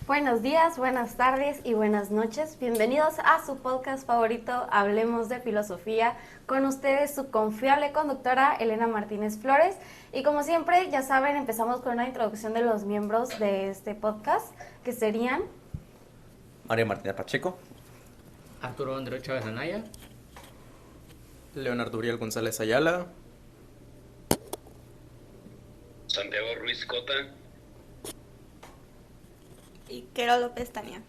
Buenos días, buenas tardes y buenas noches. Bienvenidos a su podcast favorito, Hablemos de Filosofía. Con ustedes su confiable conductora, Elena Martínez Flores. Y como siempre, ya saben, empezamos con una introducción de los miembros de este podcast, que serían... María Martina Pacheco, Arturo Andrés Chávez Anaya, Leonardo Uriel González Ayala, Santiago Ruiz Cota y Quero López Tania.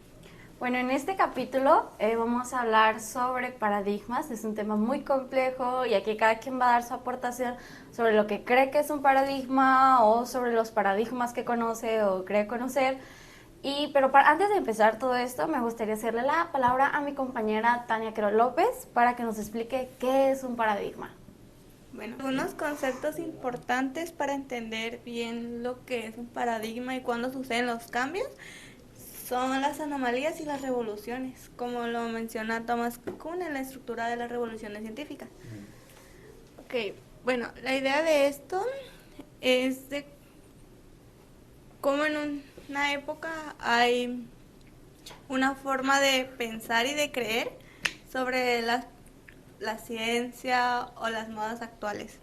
Bueno, en este capítulo vamos a hablar sobre paradigmas. Es un tema muy complejo y aquí cada quien va a dar su aportación sobre lo que cree que es un paradigma o sobre los paradigmas que conoce o cree conocer. Pero antes de empezar todo esto, me gustaría hacerle la palabra a mi compañera Tania Quero López para que nos explique qué es un paradigma. Bueno, algunos conceptos importantes para entender bien lo que es un paradigma y cuándo suceden los cambios son las anomalías y las revoluciones, como lo menciona Thomas Kuhn en la estructura de las revoluciones científicas. Ok, bueno, la idea de esto es de cómo en una época hay una forma de pensar y de creer sobre la ciencia o las modas actuales.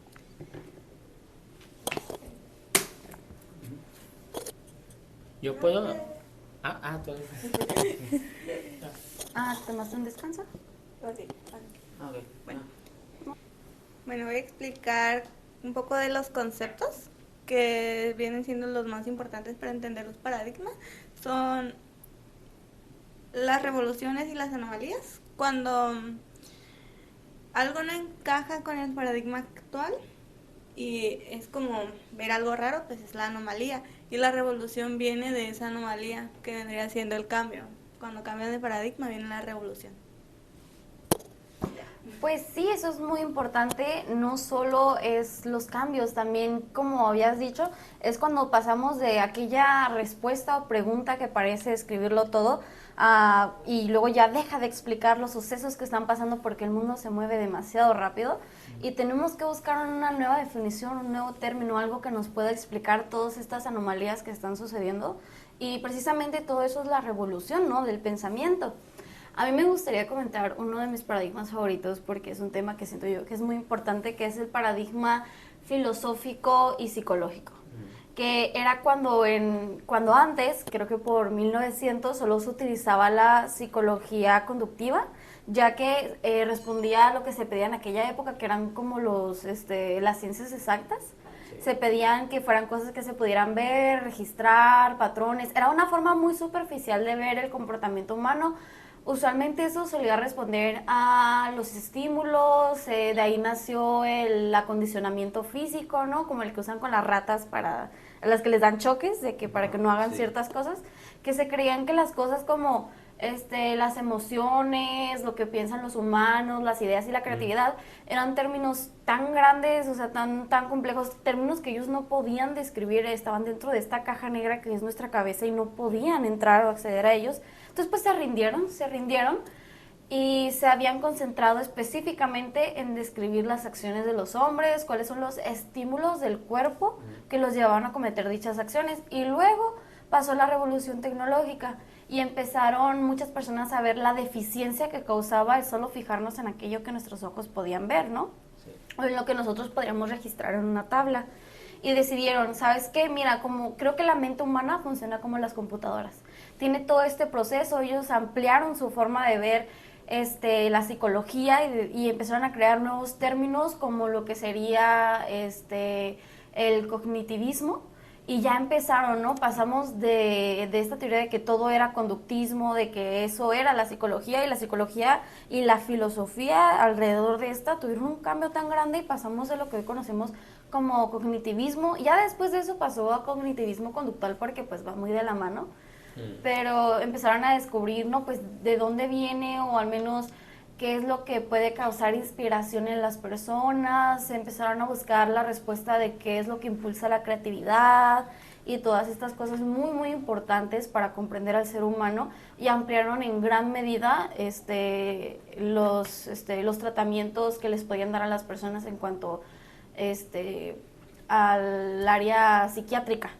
yo puedo... todavía. ¿Tomaste un descanso? Okay. Okay. Bueno, voy a explicar un poco de los conceptos que vienen siendo los más importantes para entender los paradigmas. Son las revoluciones y las anomalías. Cuando algo no encaja con el paradigma actual y es como ver algo raro, pues es la anomalía. Y la revolución viene de esa anomalía, que vendría siendo el cambio. Cuando cambian de paradigma viene la revolución. Pues sí, eso es muy importante. No solo es los cambios, también, como habías dicho, es cuando pasamos de aquella respuesta o pregunta que parece escribirlo todo y luego ya deja de explicar los sucesos que están pasando porque el mundo se mueve demasiado rápido y tenemos que buscar una nueva definición, un nuevo término, algo que nos pueda explicar todas estas anomalías que están sucediendo, y precisamente todo eso es la revolución, ¿no?, del pensamiento. A mí me gustaría comentar uno de mis paradigmas favoritos porque es un tema que siento yo que es muy importante, que es el paradigma filosófico y psicológico, que era cuando antes, creo que por 1900, solo se utilizaba la psicología conductiva, ya que respondía a lo que se pedía en aquella época, que eran como las ciencias exactas. Se pedían que fueran cosas que se pudieran ver, registrar, patrones. Era una forma muy superficial de ver el comportamiento humano. Usualmente eso solía responder a los estímulos, de ahí nació el acondicionamiento físico, ¿no? Como el que usan con las ratas a las que les dan choques, para que no hagan ciertas cosas, que se creían que las cosas como las emociones, lo que piensan los humanos, las ideas y la creatividad, eran términos tan grandes, o sea, tan complejos, términos que ellos no podían describir, estaban dentro de esta caja negra que es nuestra cabeza y no podían entrar o acceder a ellos. Entonces pues se rindieron y se habían concentrado específicamente en describir las acciones de los hombres, cuáles son los estímulos del cuerpo que los llevaban a cometer dichas acciones. Y luego pasó la revolución tecnológica y empezaron muchas personas a ver la deficiencia que causaba el solo fijarnos en aquello que nuestros ojos podían ver, ¿no? Sí. O en lo que nosotros podríamos registrar en una tabla. Y decidieron, ¿sabes qué? Mira, como creo que la mente humana funciona como las computadoras. Tiene todo este proceso, ellos ampliaron su forma de ver la psicología y empezaron a crear nuevos términos como lo que sería el cognitivismo, y ya empezaron, ¿no? Pasamos de esta teoría de que todo era conductismo, de que eso era la psicología y la filosofía alrededor de esta tuvieron un cambio tan grande y pasamos de lo que hoy conocemos como cognitivismo. Ya después de eso pasó a cognitivismo conductual porque pues va muy de la mano. Pero empezaron a descubrir, ¿no?, pues de dónde viene, o al menos qué es lo que puede causar inspiración en las personas. Empezaron a buscar la respuesta de qué es lo que impulsa la creatividad y todas estas cosas muy muy importantes para comprender al ser humano, y ampliaron en gran medida los tratamientos que les podían dar a las personas en cuanto al área psiquiátrica.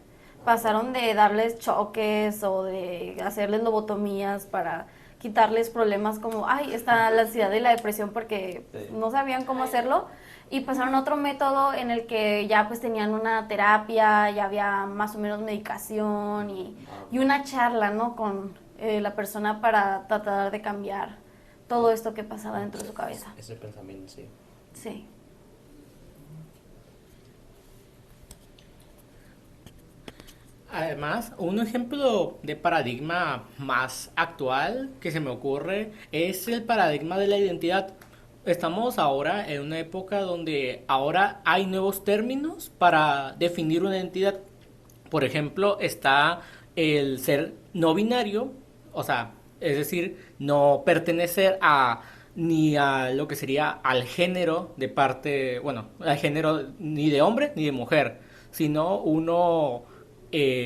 pasaron de darles choques o de hacerles lobotomías para quitarles problemas como, ay, está la ansiedad y la depresión porque Sí. no sabían cómo hacerlo, y pasaron a otro método en el que ya pues tenían una terapia, ya había más o menos medicación y una charla, ¿no? Con la persona para tratar de cambiar todo esto que pasaba dentro de su cabeza. Ese pensamiento, sí. Sí. Además, un ejemplo de paradigma más actual que se me ocurre es el paradigma de la identidad. Estamos ahora en una época donde ahora hay nuevos términos para definir una identidad. Por ejemplo, está el ser no binario, o sea, es decir, no pertenecer a ni a lo que sería al género de parte, bueno, al género ni de hombre ni de mujer, sino uno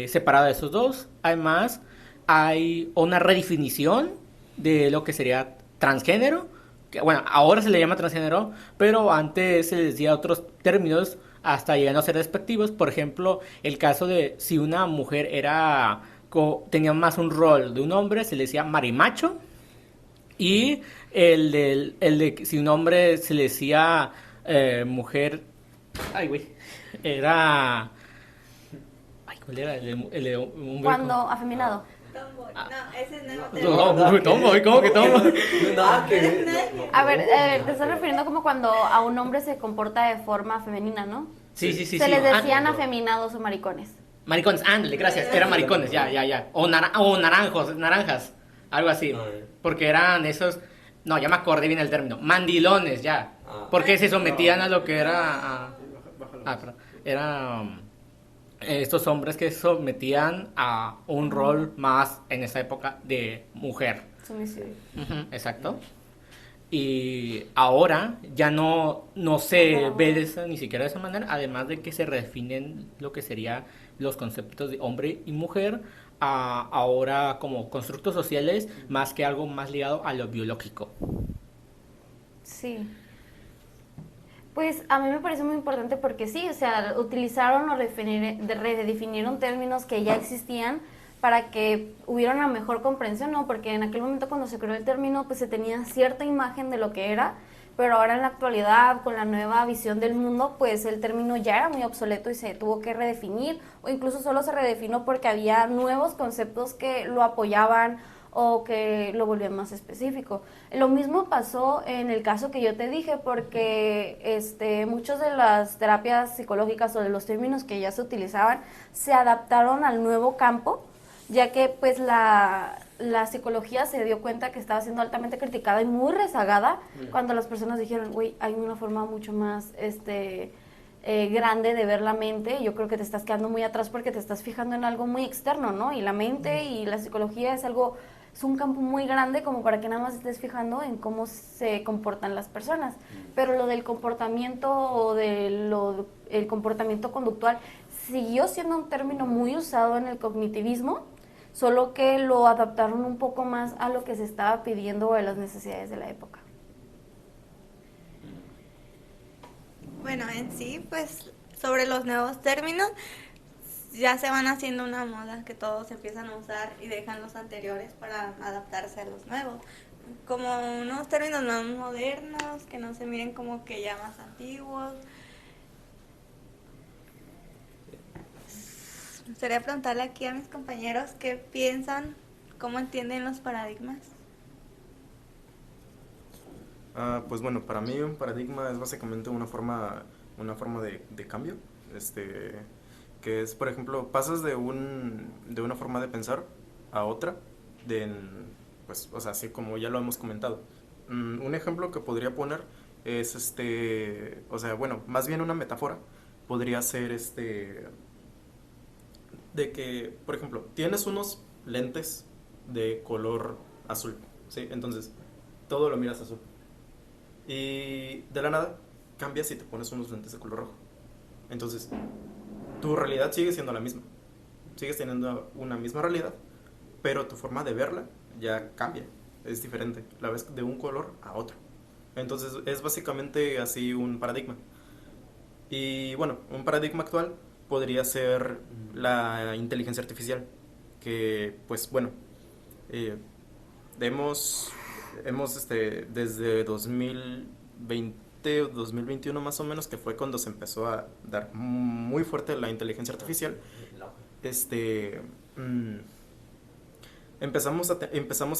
separado de esos dos. Además, hay una redefinición de lo que sería transgénero, que bueno, ahora se le llama transgénero, pero antes se le decía otros términos hasta llegando a ser despectivos. Por ejemplo, el caso de si una mujer tenía más un rol de un hombre, se le decía marimacho. Y el de si un hombre se le decía mujer, ay güey, era, ay, ¿cuál era? El de hombre. Cuando afeminado. Tomboy. No, ese es nuevo Tomboy, ¿cómo que tomboy? Nada que ver. A ver, te estás refiriendo como cuando a un hombre se comporta de forma femenina, ¿no? Sí, sí, sí. Se sí. les decían afeminados o maricones. Maricones, ándale, gracias. Eran maricones, ya. O naranjas, algo así. Porque eran esos, no, ya me acordé bien el término, mandilones, ya. Porque se sometían a lo que era, perdón, estos hombres que se sometían a un rol más en esa época de mujer. Sumisión. Ujú, exacto. Y ahora ya no se ve ni siquiera de esa manera, además de que se redefinen lo que serían los conceptos de hombre y mujer, ahora como constructos sociales, más que algo más ligado a lo biológico. Sí. Pues a mí me parece muy importante porque sí, o sea, utilizaron o redefinieron términos que ya existían para que hubiera una mejor comprensión, ¿no? Porque en aquel momento cuando se creó el término, pues se tenía cierta imagen de lo que era, pero ahora en la actualidad, con la nueva visión del mundo, pues el término ya era muy obsoleto y se tuvo que redefinir, o incluso solo se redefinió porque había nuevos conceptos que lo apoyaban o que lo volvían más específico. Lo mismo pasó en el caso que yo te dije, porque muchas de las terapias psicológicas o de los términos que ya se utilizaban se adaptaron al nuevo campo, ya que pues la psicología se dio cuenta que estaba siendo altamente criticada y muy rezagada cuando las personas dijeron, güey, hay una forma mucho más grande de ver la mente, y yo creo que te estás quedando muy atrás porque te estás fijando en algo muy externo, ¿no? Y la mente y la psicología es un campo muy grande como para que nada más estés fijando en cómo se comportan las personas. Pero lo del comportamiento o el comportamiento conductual siguió siendo un término muy usado en el cognitivismo, solo que lo adaptaron un poco más a lo que se estaba pidiendo o a las necesidades de la época. Bueno, en sí, pues sobre los nuevos términos, ya se van haciendo una moda que todos empiezan a usar y dejan los anteriores para adaptarse a los nuevos. Como unos términos más modernos, que no se miren como que ya más antiguos. Me gustaría preguntarle aquí a mis compañeros qué piensan, cómo entienden los paradigmas. Pues bueno, para mí un paradigma es básicamente una forma de cambio, que es, por ejemplo, pasas de una forma de pensar a otra, pues, o sea, así como ya lo hemos comentado. Un ejemplo que podría poner es, o sea, bueno, más bien una metáfora podría ser, de que, por ejemplo, tienes unos lentes de color azul, ¿sí? Entonces, todo lo miras azul. Y de la nada cambias y te pones unos lentes de color rojo. Entonces, tu realidad sigue siendo la misma. Sigues teniendo una misma realidad, pero tu forma de verla ya cambia. Es diferente. La ves de un color a otro. Entonces, es básicamente así un paradigma. Y bueno, un paradigma actual podría ser la inteligencia artificial, que pues bueno, eh, desde 2020 o 2021 más o menos, que fue cuando se empezó a dar muy fuerte la inteligencia artificial, empezamos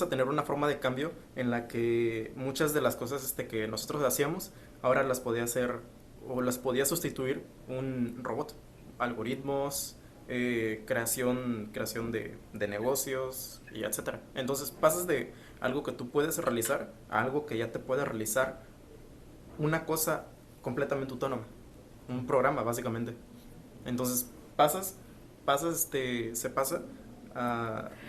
a tener una forma de cambio en la que muchas de las cosas que nosotros hacíamos ahora las podía hacer o las podía sustituir un robot. Algoritmos, creación de negocios y etcétera. Entonces pasas de algo que tú puedes realizar a algo que ya te puede realizar una cosa completamente autónoma, un programa básicamente. Entonces se pasa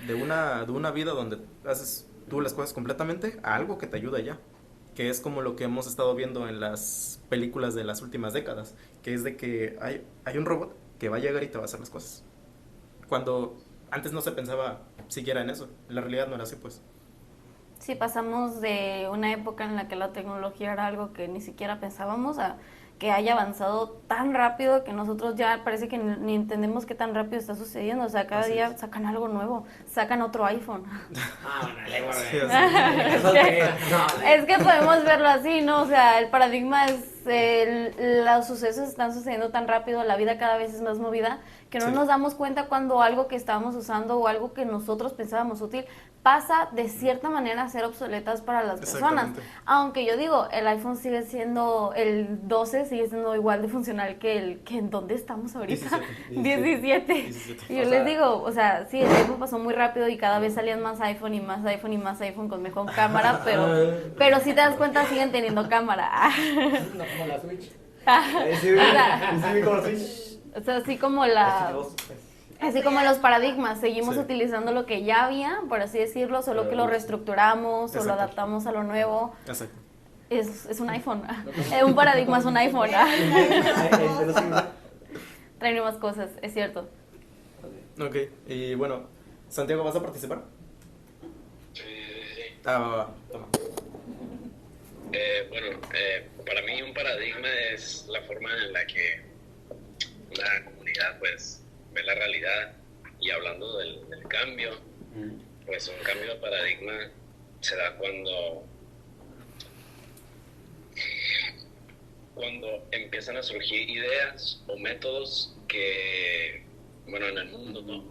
de una vida donde haces tú las cosas completamente a algo que te ayuda ya, que es como lo que hemos estado viendo en las películas de las últimas décadas, que es de que hay un robot que va a llegar y te va a hacer las cosas, cuando antes no se pensaba siquiera en eso. En la realidad no era así, pues. Sí, pasamos de una época en la que la tecnología era algo que ni siquiera pensábamos a que haya avanzado tan rápido que nosotros ya parece que ni entendemos qué tan rápido está sucediendo. O sea, cada Así día es. sacan algo nuevo, sacan otro iPhone. Sí, así. Es que podemos verlo así, ¿no? O sea, el paradigma es, los sucesos están sucediendo tan rápido, la vida cada vez es más movida, que no Sí. nos damos cuenta cuando algo que estábamos usando o algo que nosotros pensábamos útil pasa de cierta manera a ser obsoletas para las personas. Exactamente. Aunque yo digo, el iPhone sigue siendo, el 12 sigue siendo igual de funcional que en donde estamos ahorita. 17. 17. Y yo les digo, o sea, sí, el tiempo pasó muy rápido y cada vez salían más iPhone y más iPhone y más iPhone con mejor cámara, pero si te das cuenta siguen teniendo cámara. No como la Switch. Sí, Como la Switch. o sea, así como los paradigmas, seguimos Sí. utilizando lo que ya había, por así decirlo, solo que lo reestructuramos o lo Exacto. adaptamos a lo nuevo. Exacto. Es un iPhone. Un paradigma es un iPhone. Trae nuevas cosas, es cierto. Ok, y bueno, Santiago, ¿vas a participar? Sí. Va. Toma. Para mí un paradigma es la forma en la que una comunidad pues ve la realidad. Y hablando del cambio, pues un cambio de paradigma se da cuando empiezan a surgir ideas o métodos que, bueno, en el mundo, ¿no?,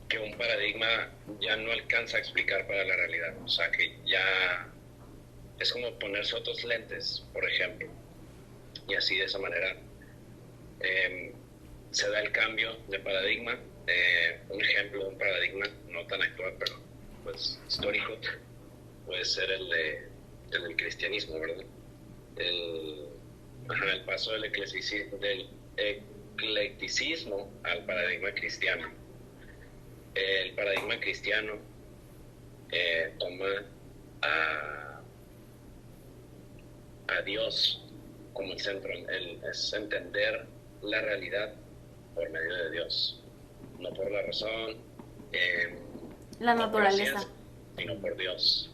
que un paradigma ya no alcanza a explicar para la realidad. O sea, que ya es como ponerse otros lentes, por ejemplo. Y así, de esa manera, se da el cambio de paradigma. Un ejemplo de un paradigma no tan actual, pero pues histórico, puede ser el del cristianismo, ¿verdad? El paso del eclecticismo al paradigma cristiano. El paradigma cristiano toma a Dios como el centro. Es entender la realidad por medio de Dios, no por la razón, La no por la naturaleza. ciencia, sino por Dios.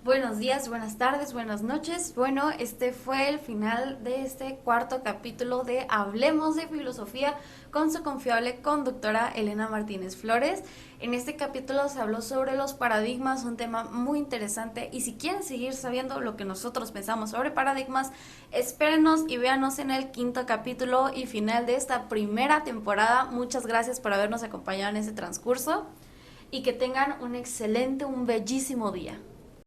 Buenos días, buenas tardes, buenas noches. Bueno, este fue el final de este cuarto capítulo de Hablemos de Filosofía con su confiable conductora Elena Martínez Flores. En este capítulo se habló sobre los paradigmas, un tema muy interesante, y si quieren seguir sabiendo lo que nosotros pensamos sobre paradigmas, espérenos y véanos en el quinto capítulo y final de esta primera temporada. Muchas gracias por habernos acompañado en ese transcurso y que tengan un excelente, un bellísimo día.